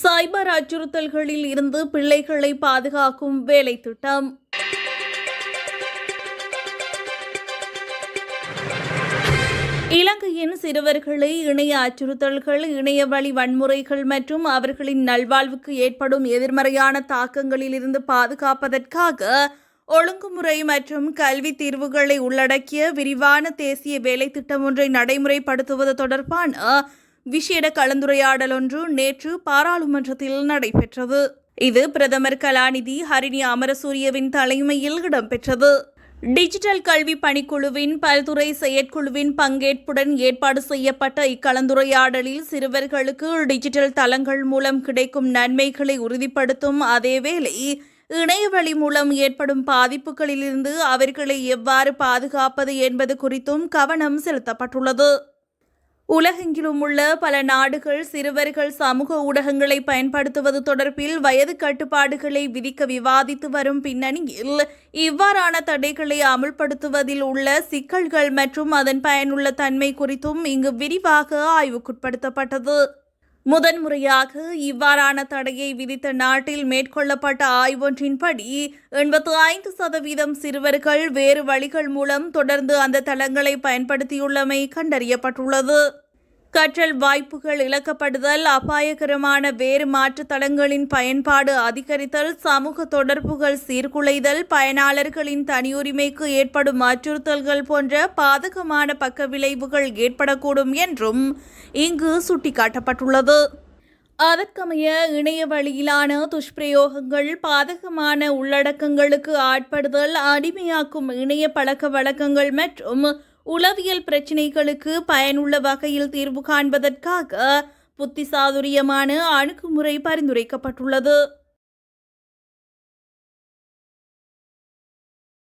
சைபர் அச்சுறுத்தல்களில் இருந்து பிள்ளைகளை பாதுகாக்கும் வேலை திட்டம். இலங்கையின் சிறுவர்களை இணைய அச்சுறுத்தல்கள், இணையவழி வன்முறைகள் மற்றும் அவர்களின் நல்வாழ்வுக்கு ஏற்படும் எதிர்மறையான தாக்கங்களில் இருந்து பாதுகாப்பதற்காக ஒழுங்குமுறை மற்றும் கல்வி தீர்வுகளை உள்ளடக்கிய விரிவான தேசிய வேலை திட்டம் ஒன்றை நடைமுறைப்படுத்துவது தொடர்பான விசேட கலந்துரையாடல் ஒன்று நேற்று பாராளுமன்றத்தில் நடைபெற்றது. இது பிரதமர் கலாநிதி ஹரிணி அமரசூரியவின் தலைமையில் இடம்பெற்றது. டிஜிட்டல் கல்வி பணிக்குழுவின் பல்துறை செயற்குழுவின் பங்கேற்புடன் ஏற்பாடு செய்யப்பட்ட இக்கலந்துரையாடலில் சிறுவர்களுக்கு டிஜிட்டல் தளங்கள் மூலம் கிடைக்கும் நன்மைகளை உறுதிப்படுத்தும் அதேவேளை இணையவழி மூலம் ஏற்படும் பாதிப்புகளிலிருந்து அவர்களை எவ்வாறு பாதுகாப்பது என்பது குறித்தும் கவனம் செலுத்தப்பட்டுள்ளது. உலகெங்கிலும் உள்ள பல நாடுகள் சிறுவர்கள் சமூக ஊடகங்களை பயன்படுத்துவது தொடர்பில் வயது கட்டுப்பாடுகளை விதிக்க விவாதித்து வரும் பின்னணியில் இவ்வாறான தடைகளை அமுல்படுத்துவதில் உள்ள சிக்கல்கள் மற்றும் அதன் பயனுள்ள தன்மை குறித்தும் இங்கு விரிவாக ஆய்வுக்குட்படுத்தப்பட்டது. முதன்முறையாக இவ்வாறான தடையை விதித்த நாட்டில் மேற்கொள்ளப்பட்ட ஆய்வொன்றின்படி 85% சிறுவர்கள் வேறு வழிகள் மூலம் தொடர்ந்து அந்த தளங்களை பயன்படுத்தியுள்ளமை கண்டறியப்பட்டுள்ளது. கற்றல் வாய்ப்புகள் இழக்கப்படுதல், அபாயகரமான வேறு மாற்று தளங்களின் பயன்பாடு அதிகரித்தல், சமூக தொடர்புகள் சீர்குலைதல், பயனாளர்களின் தனியுரிமைக்கு ஏற்படும் அச்சுறுத்தல்கள் போன்ற பாதகமான பக்க விளைவுகள் ஏற்படக்கூடும் என்றும் இங்கு சுட்டிக்காட்டப்பட்டுள்ளது. அதற்கமைய இணைய வழியிலான துஷ்பிரயோகங்கள், பாதகமான உள்ளடக்கங்களுக்கு ஆட்படுதல், அடிமையாக்கும் இணைய பழக்க வழக்கங்கள் மற்றும் உளவியல் பிரச்சினைகளுக்கு பயனுள்ள வகையில் தீர்வு காண்பதற்காக புத்திசாதுரியமான அணுகுமுறை பரிந்துரைக்கப்பட்டுள்ளது.